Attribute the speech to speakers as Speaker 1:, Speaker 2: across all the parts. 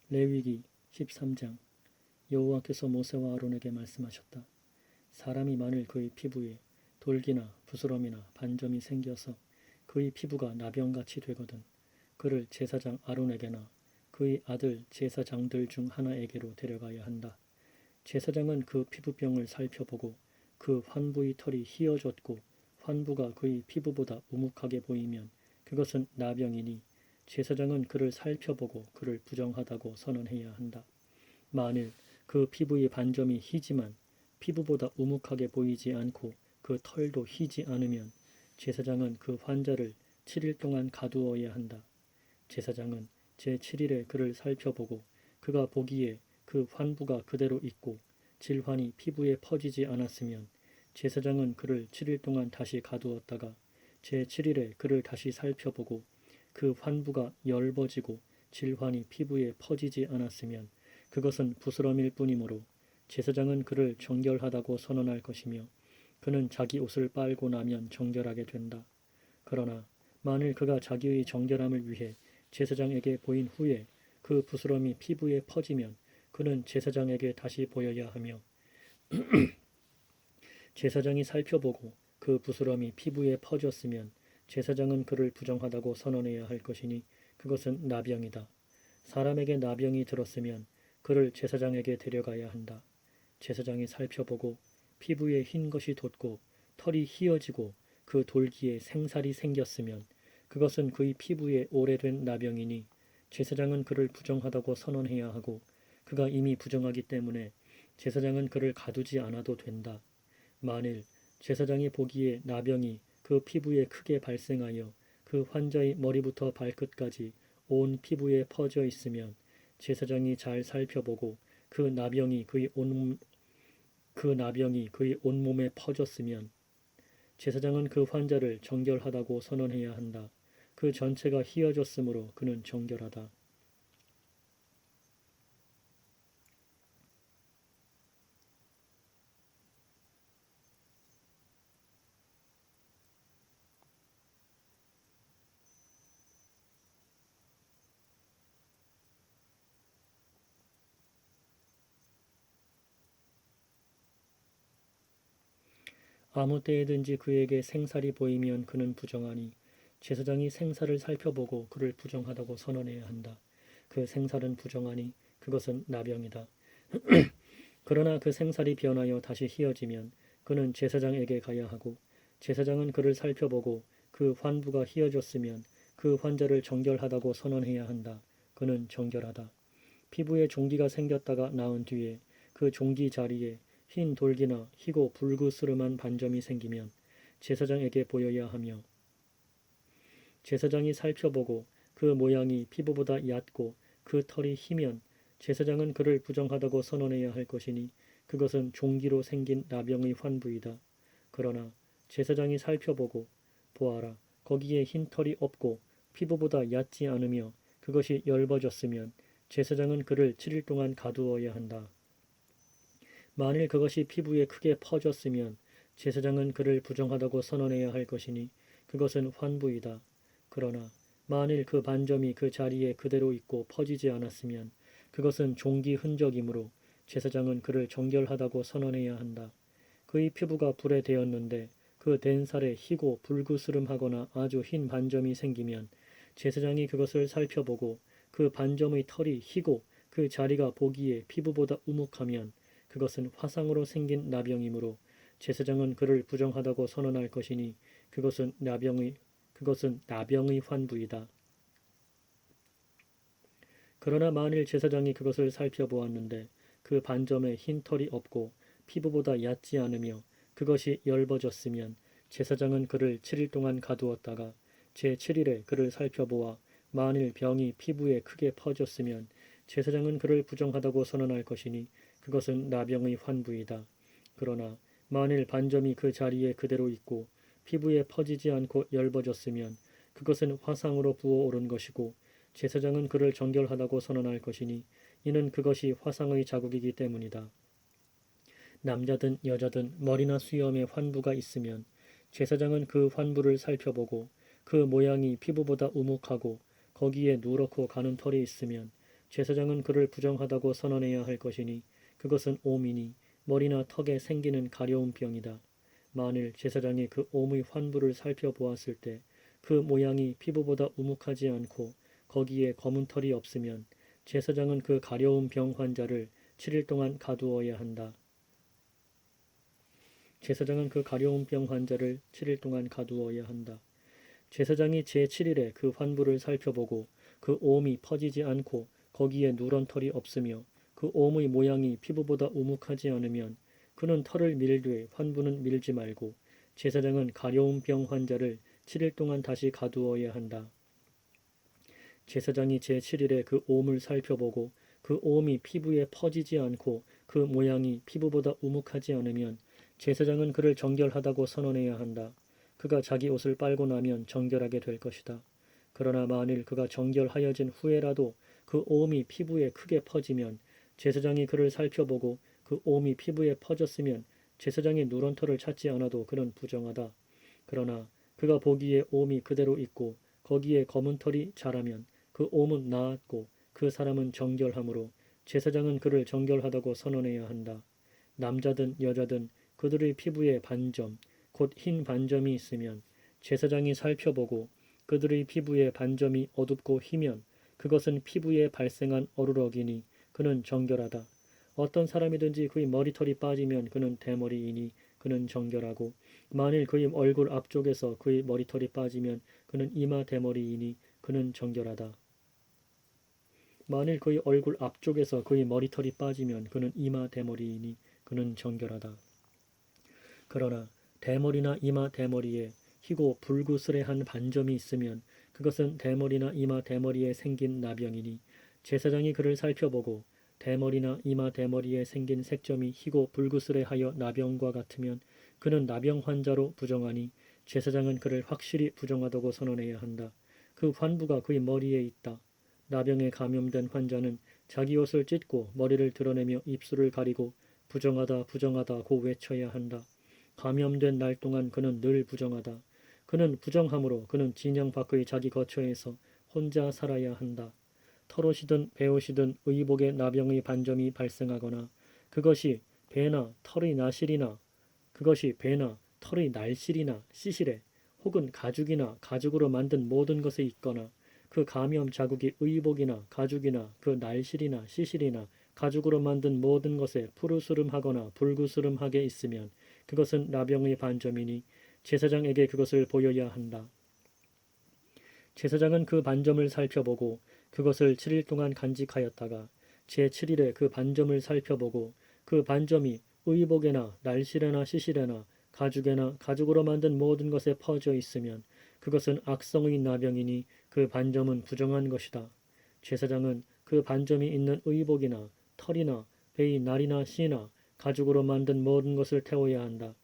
Speaker 1: 레위기 13장. 여호와께서 모세와 아론에게 말씀하셨다. 사람이 만일 그의 피부에 돌기나 부스럼이나 반점이 생겨서 그의 피부가 나병같이 되거든 그를 제사장 아론에게나 그의 아들 제사장들 중 하나에게로 데려가야 한다. 제사장은 그 피부병을 살펴보고 그 환부의 털이 휘어졌고 환부가 그의 피부보다 우묵하게 보이면 그것은 나병이니 제사장은 그를 살펴보고 그를 부정하다고 선언해야 한다. 만일 그 피부의 반점이 희지만 피부보다 우묵하게 보이지 않고 그 털도 희지 않으면 제사장은 그 환자를 7일 동안 가두어야 한다. 제사장은 제7일에 그를 살펴보고 그가 보기에 그 환부가 그대로 있고 질환이 피부에 퍼지지 않았으면 제사장은 그를 7일 동안 다시 가두었다가 제7일에 그를 다시 살펴보고 그 환부가 엷어지고 질환이 피부에 퍼지지 않았으면 그것은 부스럼일 뿐이므로 제사장은 그를 정결하다고 선언할 것이며 그는 자기 옷을 빨고 나면 정결하게 된다. 그러나 만일 그가 자기의 정결함을 위해 제사장에게 보인 후에 그 부스럼이 피부에 퍼지면 그는 제사장에게 다시 보여야 하며 제사장이 살펴보고 그 부스럼이 피부에 퍼졌으면 제사장은 그를 부정하다고 선언해야 할 것이니 그것은 나병이다. 사람에게 나병이 들었으면 그를 제사장에게 데려가야 한다. 제사장이 살펴보고 피부에 흰 것이 돋고 털이 휘어지고 그 돌기에 생살이 생겼으면 그것은 그의 피부에 오래된 나병이니 제사장은 그를 부정하다고 선언해야 하고 그가 이미 부정하기 때문에 제사장은 그를 가두지 않아도 된다. 만일 제사장이 보기에 나병이 그 피부에 크게 발생하여 그 환자의 머리부터 발끝까지 온 피부에 퍼져 있으면 제사장이 잘 살펴보고 그 나병이 그의 온몸에 퍼졌으면 제사장은 그 환자를 정결하다고 선언해야 한다. 그 전체가 휘어졌으므로 그는 정결하다. 아무 때에든지 그에게 생살이 보이면 그는 부정하니 제사장이 생살을 살펴보고 그를 부정하다고 선언해야 한다. 그 생살은 부정하니 그것은 나병이다. 그러나 그 생살이 변하여 다시 휘어지면 그는 제사장에게 가야 하고 제사장은 그를 살펴보고 그 환부가 휘어졌으면 그 환자를 정결하다고 선언해야 한다. 그는 정결하다. 피부에 종기가 생겼다가 나은 뒤에 그 종기 자리에 흰 돌기나 희고 불그스름한 반점이 생기면 제사장에게 보여야 하며 제사장이 살펴보고 그 모양이 피부보다 얕고 그 털이 희면 제사장은 그를 부정하다고 선언해야 할 것이니 그것은 종기로 생긴 나병의 환부이다. 그러나 제사장이 살펴보고 보아라 거기에 흰 털이 없고 피부보다 얕지 않으며 그것이 엷어졌으면 제사장은 그를 7일 동안 가두어야 한다. 만일 그것이 피부에 크게 퍼졌으면 제사장은 그를 부정하다고 선언해야 할 것이니 그것은 환부이다. 그러나 만일 그 반점이 그 자리에 그대로 있고 퍼지지 않았으면 그것은 종기 흔적이므로 제사장은 그를 정결하다고 선언해야 한다. 그의 피부가 불에 대었는데 그 댄 살에 희고 불그스름하거나 아주 흰 반점이 생기면 제사장이 그것을 살펴보고 그 반점의 털이 희고 그 자리가 보기에 피부보다 우묵하면 그것은 화상으로 생긴 나병이므로 제사장은 그를 부정하다고 선언할 것이니 그것은 나병의 환부이다. 그러나 만일 제사장이 그것을 살펴보았는데 그 반점에 흰 털이 없고 피부보다 얕지 않으며 그것이 엷어졌으면 제사장은 그를 7일 동안 가두었다가 제7일에 그를 살펴보아 만일 병이 피부에 크게 퍼졌으면 제사장은 그를 부정하다고 선언할 것이니 그것은 나병의 환부이다. 그러나 만일 반점이 그 자리에 그대로 있고 피부에 퍼지지 않고 엷어졌으면 그것은 화상으로 부어오른 것이고 제사장은 그를 정결하다고 선언할 것이니 이는 그것이 화상의 자국이기 때문이다. 남자든 여자든 머리나 수염에 환부가 있으면 제사장은 그 환부를 살펴보고 그 모양이 피부보다 우묵하고 거기에 누렇고 가는 털이 있으면 제사장은 그를 부정하다고 선언해야 할 것이니 그것은 옴이니 머리나 턱에 생기는 가려운 병이다. 만일 제사장이 그 옴의 환부를 살펴보았을 때 그 모양이 피부보다 우묵하지 않고 거기에 검은 털이 없으면 제사장은 그 가려운 병 환자를 7일 동안 가두어야 한다. 제사장은 그 가려운 병 환자를 7일 동안 가두어야 한다. 제사장이 제7일에 그 환부를 살펴보고 그 옴이 퍼지지 않고 거기에 누런 털이 없으며 그 옴의 모양이 피부보다 우묵하지 않으면 그는 털을 밀되 환부는 밀지 말고 제사장은 가려운 병 환자를 7일 동안 다시 가두어야 한다. 제사장이 제7일에 그 옴을 살펴보고 그 옴이 피부에 퍼지지 않고 그 모양이 피부보다 우묵하지 않으면 제사장은 그를 정결하다고 선언해야 한다. 그가 자기 옷을 빨고 나면 정결하게 될 것이다. 그러나 만일 그가 정결하여진 후에라도 그 옴이 피부에 크게 퍼지면 제사장이 그를 살펴보고 그 옴이 피부에 퍼졌으면 제사장이 누런 털을 찾지 않아도 그는 부정하다. 그러나 그가 보기에 옴이 그대로 있고 거기에 검은 털이 자라면 그 옴은 나았고 그 사람은 정결하므로 제사장은 그를 정결하다고 선언해야 한다. 남자든 여자든 그들의 피부에 반점, 곧 흰 반점이 있으면 제사장이 살펴보고 그들의 피부에 반점이 어둡고 희면 그것은 피부에 발생한 어루러기니 그는 정결하다. 어떤 사람이든지 그의 머리털이 빠지면 그는 대머리이니 그는 정결하고 만일 그의 얼굴 앞쪽에서 그의 머리털이 빠지면 그는 이마 대머리이니 그는 정결하다. 만일 그의 얼굴 앞쪽에서 그의 머리털이 빠지면 그는 이마 대머리이니 그는 정결하다. 그러나 대머리나 이마 대머리에 희고 불구스레한 반점이 있으면 그것은 대머리나 이마 대머리에 생긴 나병이니 제사장이 그를 살펴보고 대머리나 이마 대머리에 생긴 색점이 희고 불구스레하여 나병과 같으면 그는 나병 환자로 부정하니 제사장은 그를 확실히 부정하다고 선언해야 한다. 그 환부가 그의 머리에 있다. 나병에 감염된 환자는 자기 옷을 찢고 머리를 드러내며 입술을 가리고 부정하다 부정하다 고 외쳐야 한다. 감염된 날 동안 그는 늘 부정하다. 그는 부정함으로 그는 진영 밖의 자기 거처에서 혼자 살아야 한다. 털옷이든 베옷이든 의복에 나병의 반점이 발생하거나 그것이 배나 털의 나실이나 그것이 배나 털의 날실이나 시실에 혹은 가죽이나 가죽으로 만든 모든 것에 있거나 그 감염 자국이 의복이나 가죽이나 그 날실이나 시실이나 가죽으로 만든 모든 것에 푸르스름하거나 불구스름하게 있으면 그것은 나병의 반점이니 제사장에게 그것을 보여야 한다. 제사장은 그 반점을 살펴보고 그것을 7일 동안 간직하였다가 제7일에 그 반점을 살펴보고 그 반점이 의복에나 날실에나 시실에나 가죽에나 가죽으로 만든 모든 것에 퍼져 있으면 그것은 악성의 나병이니 그 반점은 부정한 것이다. 제사장은 그 반점이 있는 의복이나 털이나 배의 날이나 씨나 가죽으로 만든 모든 것을 태워야 한다.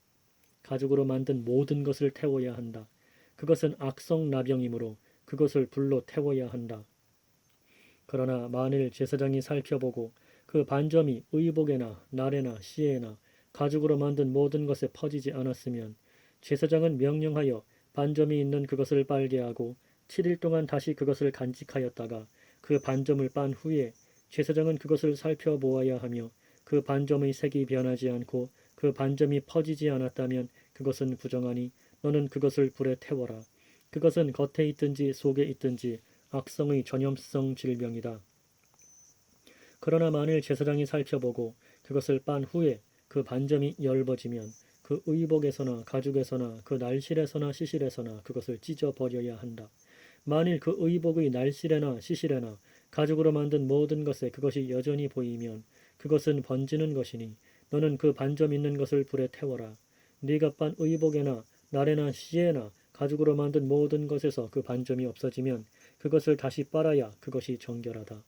Speaker 1: 가죽으로 만든 모든 것을 태워야 한다. 그것은 악성 나병이므로 그것을 불로 태워야 한다. 그러나 만일 제사장이 살펴보고 그 반점이 의복에나 날에나 씨에나 가죽으로 만든 모든 것에 퍼지지 않았으면 제사장은 명령하여 반점이 있는 그것을 빨게 하고 7일 동안 다시 그것을 간직하였다가 그 반점을 빤 후에 제사장은 그것을 살펴보아야 하며 그 반점의 색이 변하지 않고 그 반점이 퍼지지 않았다면 그것은 부정하니 너는 그것을 불에 태워라. 그것은 겉에 있든지 속에 있든지 악성의 전염성 질병이다. 그러나 만일 제사장이 살펴보고 그것을 빤 후에 그 반점이 엷어지면 그 의복에서나 가죽에서나 그 날실에서나 시실에서나 그것을 찢어버려야 한다. 만일 그 의복의 날실에나 시실에나 가죽으로 만든 모든 것에 그것이 여전히 보이면 그것은 번지는 것이니 너는 그 반점 있는 것을 불에 태워라. 네가 빤 의복에나 날에나 시에나 가죽으로 만든 모든 것에서 그 반점이 없어지면 그것을 다시 빨아야 그것이 정결하다.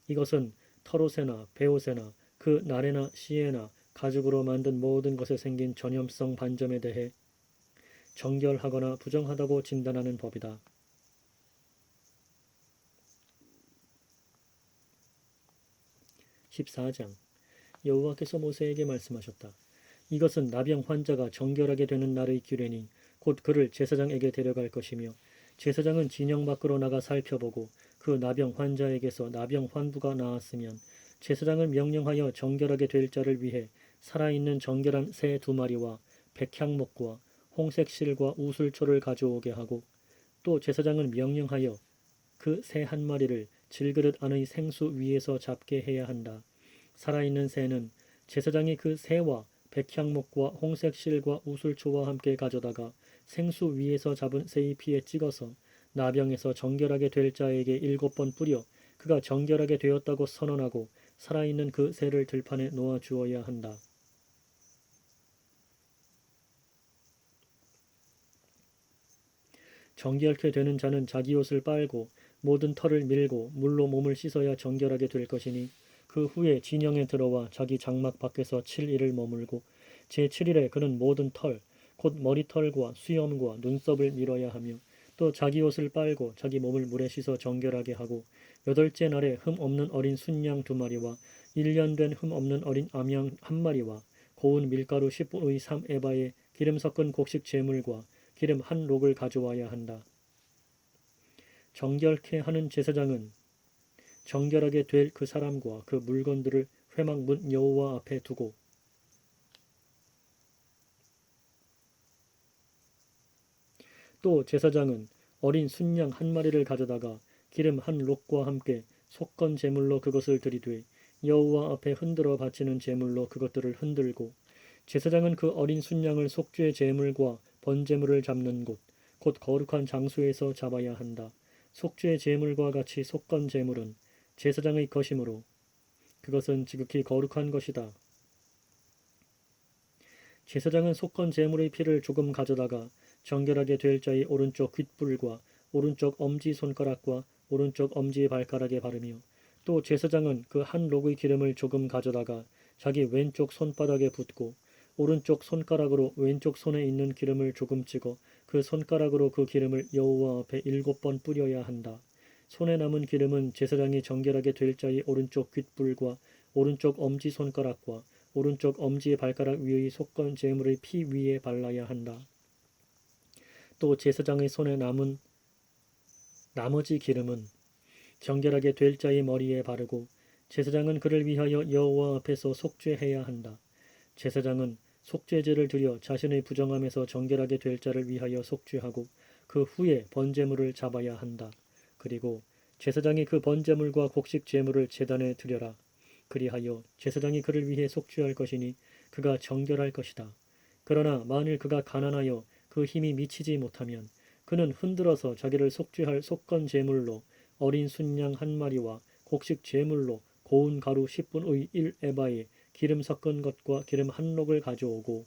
Speaker 1: 이것은 털옷에나 베옷에나 그 날에나 시에나 가죽으로 만든 모든 것에 생긴 전염성 반점에 대해 정결하거나 부정하다고 진단하는 법이다. 14장 여호와께서 모세에게 말씀하셨다. 이것은 나병 환자가 정결하게 되는 날의 규례니 곧 그를 제사장에게 데려갈 것이며 제사장은 진영 밖으로 나가 살펴보고 그 나병 환자에게서 나병 환부가 나았으면 제사장은 명령하여 정결하게 될 자를 위해 살아있는 정결한 새 2마리와 백향목과 홍색 실과 우슬초를 가져오게 하고, 또 제사장은 명령하여 그 새 1마리를 질그릇 안의 생수 위에서 잡게 해야 한다. 살아있는 새는 제사장이 그 새와 백향목과 홍색 실과 우슬초와 함께 가져다가 생수 위에서 잡은 새의 피에 찍어서 나병에서 정결하게 될 자에게 7번 뿌려 그가 정결하게 되었다고 선언하고 살아있는 그 새를 들판에 놓아 주어야 한다. 정결케 되는 자는 자기 옷을 빨고 모든 털을 밀고 물로 몸을 씻어야 정결하게 될 것이니, 그 후에 진영에 들어와 자기 장막 밖에서 7일을 머물고 제7일에 그는 모든 털 곧 머리털과 수염과 눈썹을 밀어야 하며, 또 자기 옷을 빨고 자기 몸을 물에 씻어 정결하게 하고 8째 날에 흠 없는 어린 순양 2마리와 1년 된 흠 없는 어린 암양 1마리와 고운 밀가루 10분의 3에바에 기름 섞은 곡식 제물과 기름 1록을 가져와야 한다. 정결케 하는 제사장은 정결하게 될 그 사람과 그 물건들을 회막 문 여호와 앞에 두고, 또 제사장은 어린 순양 1마리를 가져다가 기름 1록과 함께 속건 제물로 그것을 들이되 여호와 앞에 흔들어 바치는 제물로 그것들을 흔들고, 제사장은 그 어린 순양을 속죄 제물과 번제물을 잡는 곳 곧 거룩한 장소에서 잡아야 한다. 속죄 제물과 같이 속건 제물은 제사장의 것이므로 그것은 지극히 거룩한 것이다. 제사장은 속건 제물의 피를 조금 가져다가 정결하게 될 자의 오른쪽 귓불과 오른쪽 엄지 손가락과 오른쪽 엄지 발가락에 바르며, 또 제사장은 그 1록의 기름을 조금 가져다가 자기 왼쪽 손바닥에 붓고 오른쪽 손가락으로 왼쪽 손에 있는 기름을 조금 찍어 그 손가락으로 그 기름을 여호와 앞에 7번 뿌려야 한다. 손에 남은 기름은 제사장이 정결하게 될 자의 오른쪽 귓불과 오른쪽 엄지 손가락과 오른쪽 엄지 발가락 위의 속건 제물의 피 위에 발라야 한다. 또 제사장의 손에 남은 나머지 기름은 정결하게 될 자의 머리에 바르고 제사장은 그를 위하여 여호와 앞에서 속죄해야 한다. 제사장은 속죄제를 드려 자신의 부정함에서 정결하게 될 자를 위하여 속죄하고 그 후에 번제물을 잡아야 한다. 그리고 제사장이 그 번제물과 곡식 제물을 제단에 드려라. 그리하여 제사장이 그를 위해 속죄할 것이니 그가 정결할 것이다. 그러나 만일 그가 가난하여 그 힘이 미치지 못하면 그는 흔들어서 자기를 속죄할 속건 제물로 어린 순양 1마리와 곡식 제물로 고운 가루 10분의 1에바에 기름 섞은 것과 기름 1록을 가져오고,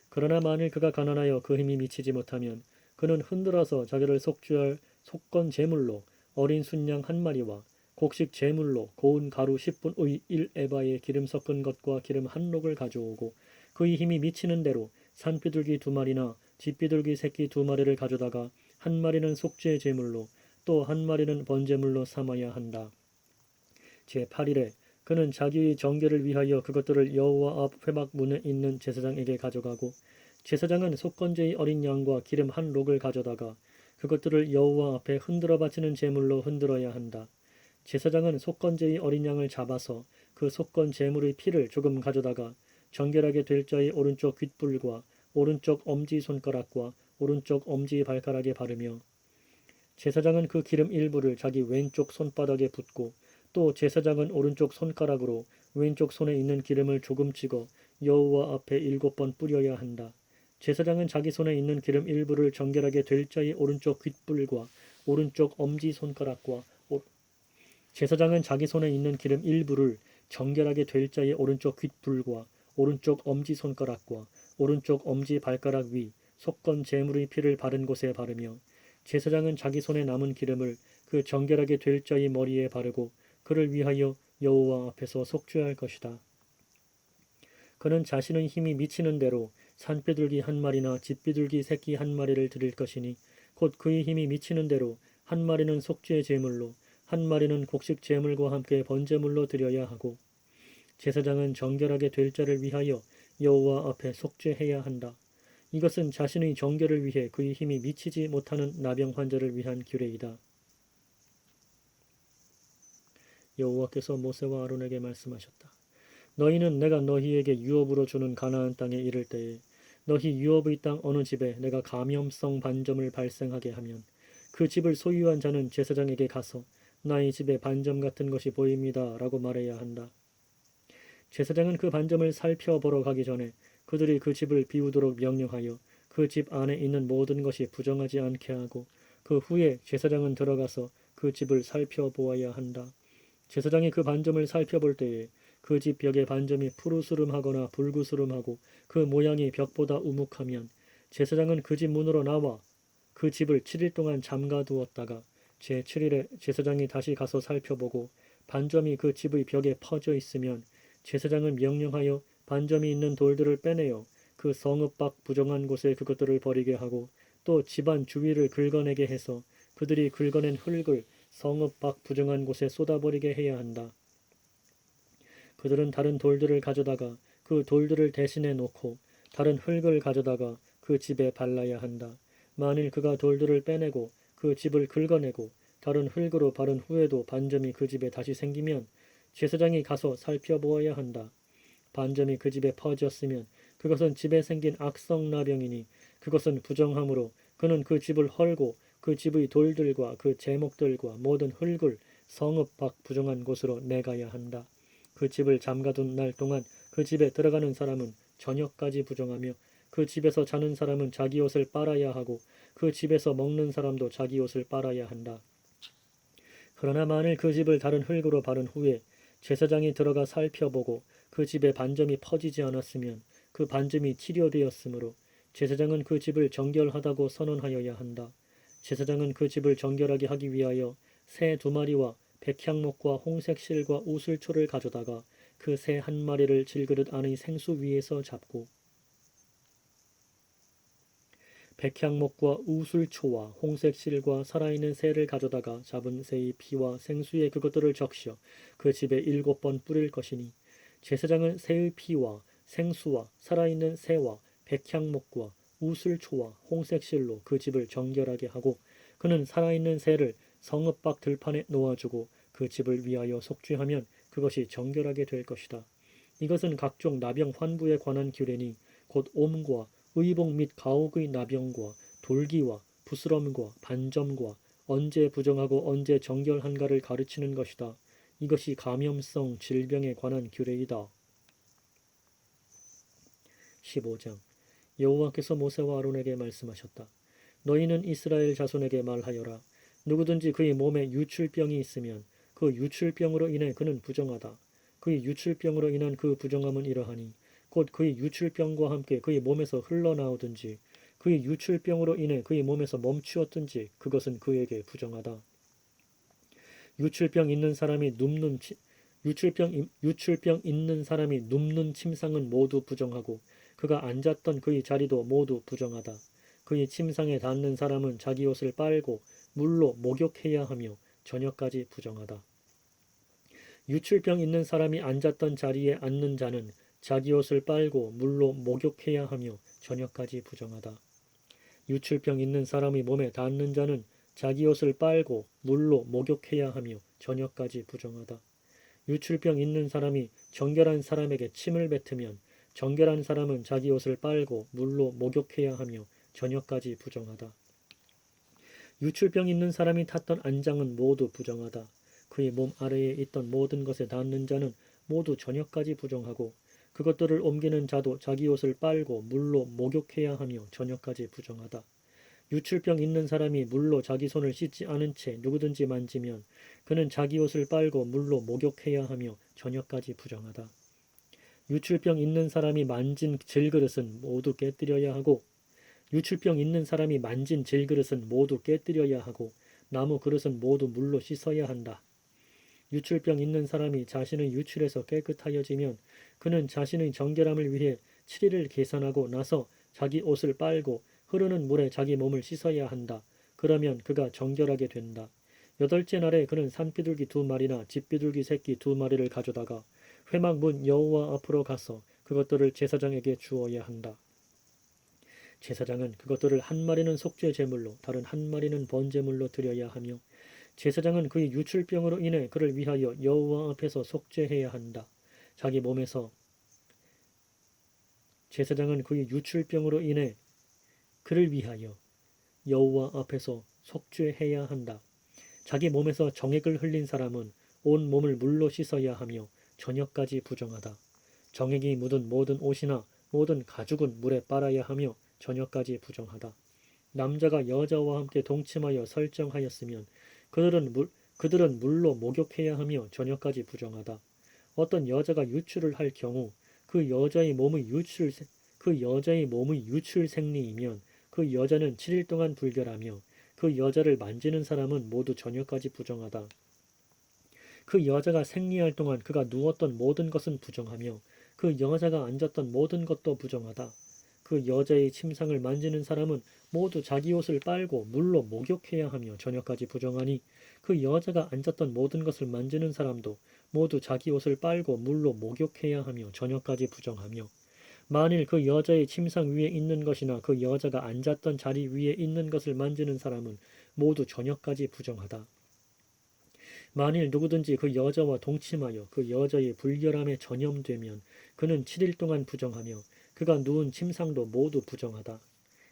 Speaker 1: 그러나 만일 그가 가난하여 그 힘이 미치지 못하면 그는 흔들어서 자기를 속죄할 속건 제물로 어린 순양 1마리와 곡식 제물로 고운 가루 10분의 1에바에 기름 섞은 것과 기름 1록을 가져오고, 그의 힘이 미치는 대로 산비둘기 2마리나 쥐비둘기 새끼 2마리를 가져다가 1마리는 속죄 제물로 또 1마리는 번제물로 삼아야 한다. 제8일에 그는 자기의 정결을 위하여 그것들을 여호와 앞 회막 문에 있는 제사장에게 가져가고, 제사장은 속건제의 어린 양과 기름 1록을 가져다가 그것들을 여호와 앞에 흔들어 바치는 제물로 흔들어야 한다. 제사장은 속건제의 어린 양을 잡아서 그 속건 제물의 피를 조금 가져다가 정결하게 될 자의 오른쪽 귓불과 오른쪽 엄지 손가락과 오른쪽 엄지 발가락에 바르며, 제사장은 그 기름 일부를 자기 왼쪽 손바닥에 붓고, 또 제사장은 오른쪽 손가락으로 왼쪽 손에 있는 기름을 조금 찍어 여호와 앞에 7번 뿌려야 한다. 제사장은 자기 손에 있는 기름 일부를 정결하게 될 자의 오른쪽 귓불과 오른쪽 엄지 손가락과 제사장은 자기 손에 있는 기름 일부를 정결하게 될 자의 오른쪽 귓불과 오른쪽 엄지 손가락과 오른쪽 엄지 발가락 위 속건 제물의 피를 바른 곳에 바르며, 제사장은 자기 손에 남은 기름을 그 정결하게 될 자의 머리에 바르고 그를 위하여 여호와 앞에서 속죄할 것이다. 그는 자신의 힘이 미치는 대로 산비둘기 1마리나 쥐비둘기 새끼 1마리를 드릴 것이니, 곧 그의 힘이 미치는 대로 1마리는 속죄 제물로 1마리는 곡식 제물과 함께 번제물로 드려야 하고, 제사장은 정결하게 될 자를 위하여 여호와 앞에 속죄해야 한다. 이것은 자신의 정결을 위해 그의 힘이 미치지 못하는 나병 환자를 위한 규례이다. 여호와께서 모세와 아론에게 말씀하셨다. 너희는 내가 너희에게 유업으로 주는 가나안 땅에 이를 때에 너희 유업의 땅 어느 집에 내가 감염성 반점을 발생하게 하면 그 집을 소유한 자는 제사장에게 가서 나의 집에 반점 같은 것이 보입니다 라고 말해야 한다. 제사장은 그 반점을 살펴보러 가기 전에 그들이 그 집을 비우도록 명령하여 그 집 안에 있는 모든 것이 부정하지 않게 하고 그 후에 제사장은 들어가서 그 집을 살펴보아야 한다. 제사장이 그 반점을 살펴볼 때에 그 집 벽의 반점이 푸르스름하거나 붉으스름하고 그 모양이 벽보다 우묵하면 제사장은 그 집 문으로 나와 그 집을 7일 동안 잠가 두었다가 제7일에 제사장이 다시 가서 살펴보고 반점이 그 집의 벽에 퍼져 있으면 제사장은 명령하여 반점이 있는 돌들을 빼내어 그 성읍 밖 부정한 곳에 그것들을 버리게 하고 또 집안 주위를 긁어내게 해서 그들이 긁어낸 흙을 성읍 밖 부정한 곳에 쏟아버리게 해야 한다. 그들은 다른 돌들을 가져다가 그 돌들을 대신해 놓고 다른 흙을 가져다가 그 집에 발라야 한다. 만일 그가 돌들을 빼내고 그 집을 긁어내고 다른 흙으로 바른 후에도 반점이 그 집에 다시 생기면 제사장이 가서 살펴보아야 한다. 반점이 그 집에 퍼졌으면 그것은 집에 생긴 악성나병이니 그것은 부정함으로 그는 그 집을 헐고 그 집의 돌들과 그 제목들과 모든 흙을 성읍 밖 부정한 곳으로 내가야 한다. 그 집을 잠가둔 날 동안 그 집에 들어가는 사람은 저녁까지 부정하며 그 집에서 자는 사람은 자기 옷을 빨아야 하고 그 집에서 먹는 사람도 자기 옷을 빨아야 한다. 그러나 만일 그 집을 다른 흙으로 바른 후에 제사장이 들어가 살펴보고 그 집에 반점이 퍼지지 않았으면 그 반점이 치료되었으므로 제사장은 그 집을 정결하다고 선언하여야 한다. 제사장은 그 집을 정결하게 하기 위하여 새 2마리와 백향목과 홍색실과 우슬초를 가져다가 그 새 1마리를 질그릇 안의 생수 위에서 잡고 백향목과 우슬초와 홍색실과 살아있는 새를 가져다가 잡은 새의 피와 생수에 그것들을 적셔 그 집에 7번 뿌릴 것이니 제사장은 새의 피와 생수와 살아있는 새와 백향목과 우슬초와 홍색실로 그 집을 정결하게 하고 그는 살아있는 새를 성읍 밖 들판에 놓아주고 그 집을 위하여 속죄하면 그것이 정결하게 될 것이다. 이것은 각종 나병 환부에 관한 규례니 곧 옴과 의복 및 가옥의 나병과 돌기와 부스럼과 반점과 언제 부정하고 언제 정결한가를 가르치는 것이다. 이것이 감염성 질병에 관한 규례이다. 15장 여호와께서 모세와 아론에게 말씀하셨다. 너희는 이스라엘 자손에게 말하여라. 누구든지 그의 몸에 유출병이 있으면 그 유출병으로 인해 그는 부정하다. 그의 유출병으로 인한 그 부정함은 이러하니 곧 그의 유출병과 함께 그의 몸에서 흘러나오든지 그의 유출병으로 인해 그의 몸에서 멈추었든지 그것은 그에게 부정하다. 유출병 있는 사람이 눕는 침상은 모두 부정하고 그가 앉았던 그의 자리도 모두 부정하다. 그의 침상에 닿는 사람은 자기 옷을 빨고 물로 목욕해야 하며 저녁까지 부정하다. 유출병 있는 사람이 앉았던 자리에 앉는 자는 자기 옷을 빨고 물로 목욕해야 하며 저녁까지 부정하다. 유출병 있는 사람의 몸에 닿는 자는 자기 옷을 빨고 물로 목욕해야 하며 저녁까지 부정하다. 유출병 있는 사람이 정결한 사람에게 침을 뱉으면 정결한 사람은 자기 옷을 빨고 물로 목욕해야 하며 저녁까지 부정하다. 유출병 있는 사람이 탔던 안장은 모두 부정하다. 그의 몸 아래에 있던 모든 것에 닿는 자는 모두 저녁까지 부정하고 그것들을 옮기는 자도 자기 옷을 빨고 물로 목욕해야 하며 저녁까지 부정하다. 유출병 있는 사람이 물로 자기 손을 씻지 않은 채 누구든지 만지면 그는 자기 옷을 빨고 물로 목욕해야 하며 저녁까지 부정하다. 유출병 있는 사람이 만진 질그릇은 모두 깨뜨려야 하고 유출병 있는 사람이 만진 질그릇은 모두 깨뜨려야 하고 나무 그릇은 모두 물로 씻어야 한다. 유출병 있는 사람이 자신의 유출에서 깨끗하여지면 그는 자신의 정결함을 위해 7일을 계산하고 나서 자기 옷을 빨고 흐르는 물에 자기 몸을 씻어야 한다. 그러면 그가 정결하게 된다. 8째 날에 그는 산비둘기 2마리나 집비둘기 새끼 2마리를 가져다가 회막 문 여호와 앞으로 가서 그것들을 제사장에게 주어야 한다. 제사장은 그것들을 한 마리는 속죄 제물로 다른 한 마리는 번제물로 드려야 하며 제사장은 그의 유출병으로 인해 그를 위하여 여호와 앞에서 속죄해야 한다. 자기 몸에서 제사장은 그의 유출병으로 인해 그를 위하여 여호와 앞에서 속죄해야 한다. 자기 몸에서 정액을 흘린 사람은 온 몸을 물로 씻어야 하며 저녁까지 부정하다. 정액이 묻은 모든 옷이나 모든 가죽은 물에 빨아야 하며 저녁까지 부정하다. 남자가 여자와 함께 동침하여 설정하였으면 그들은 물로 목욕해야 하며 저녁까지 부정하다. 어떤 여자가 유출을 할 경우 그 여자의 몸의 유출 생리이면 그 여자는 7일 동안 불결하며 그 여자를 만지는 사람은 모두 저녁까지 부정하다. 그 여자가 생리할 동안 그가 누웠던 모든 것은 부정하며 그 여자가 앉았던 모든 것도 부정하다. 그 여자의 침상을 만지는 사람은 모두 자기 옷을 빨고 물로 목욕해야 하며 저녁까지 부정하니 그 여자가 앉았던 모든 것을 만지는 사람도 모두 자기 옷을 빨고 물로 목욕해야 하며 저녁까지 부정하며 만일 그 여자의 침상 위에 있는 것이나 그 여자가 앉았던 자리 위에 있는 것을 만지는 사람은 모두 저녁까지 부정하다. 만일 누구든지 그 여자와 동침하여 그 여자의 불결함에 전염되면 그는 7일 동안 부정하며 그가 누운 침상도 모두 부정하다.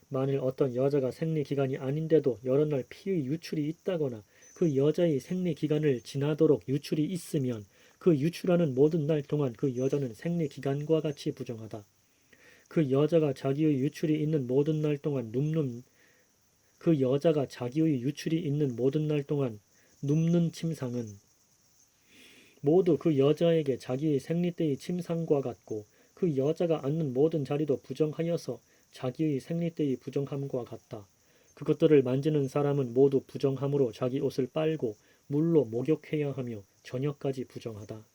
Speaker 1: 만일 어떤 여자가 생리 기간이 아닌데도 여러 날 피의 유출이 있다거나 그 여자의 생리 기간을 지나도록 유출이 있으면 그 유출하는 모든 날 동안 그 여자는 생리 기간과 같이 부정하다. 그 여자가 자기의 유출이 있는 모든 날 동안 눕는 침상은 모두 그 여자에게 자기의 생리 때의 침상과 같고 그 여자가 앉는 모든 자리도 부정하여서 자기의 생리 때의 부정함과 같다. 그것들을 만지는 사람은 모두 부정함으로 자기 옷을 빨고 물로 목욕해야 하며 저녁까지 부정하다.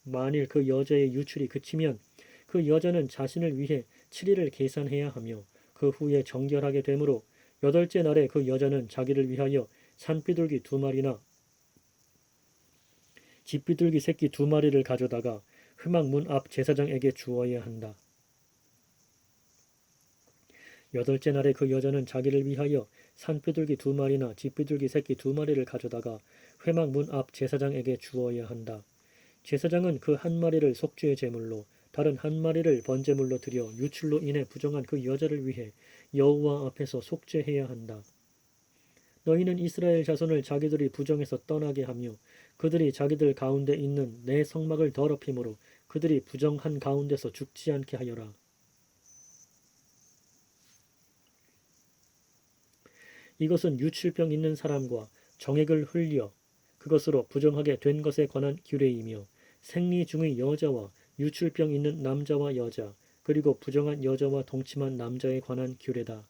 Speaker 1: 만일 그 여자의 유출이 그치면 그 여자는 자신을 위해 7일을 계산해야 하며 그 후에 정결하게 되므로 8째 날에 그 여자는 자기를 위하여 산비둘기 2마리나 집비둘기 새끼 2마리를 가져다가 회막 문 앞 제사장에게 주어야 한다. 8째 날에 그 여자는 자기를 위하여 산비둘기 2마리나 집비둘기 새끼 2마리를 가져다가 회막 문 앞 제사장에게 주어야 한다. 제사장은 그 한 마리를 속죄의 제물로 다른 한 마리를 번제물로 드려 유출로 인해 부정한 그 여자를 위해 여호와 앞에서 속죄해야 한다. 너희는 이스라엘 자손을 자기들이 부정해서 떠나게 하며 그들이 자기들 가운데 있는 내 성막을 더럽힘으로 그들이 부정한 가운데서 죽지 않게 하여라. 이것은 유출병 있는 사람과 정액을 흘려 그것으로 부정하게 된 것에 관한 규례이며 생리 중의 여자와 유출병 있는 남자와 여자 그리고 부정한 여자와 동침한 남자에 관한 규례다.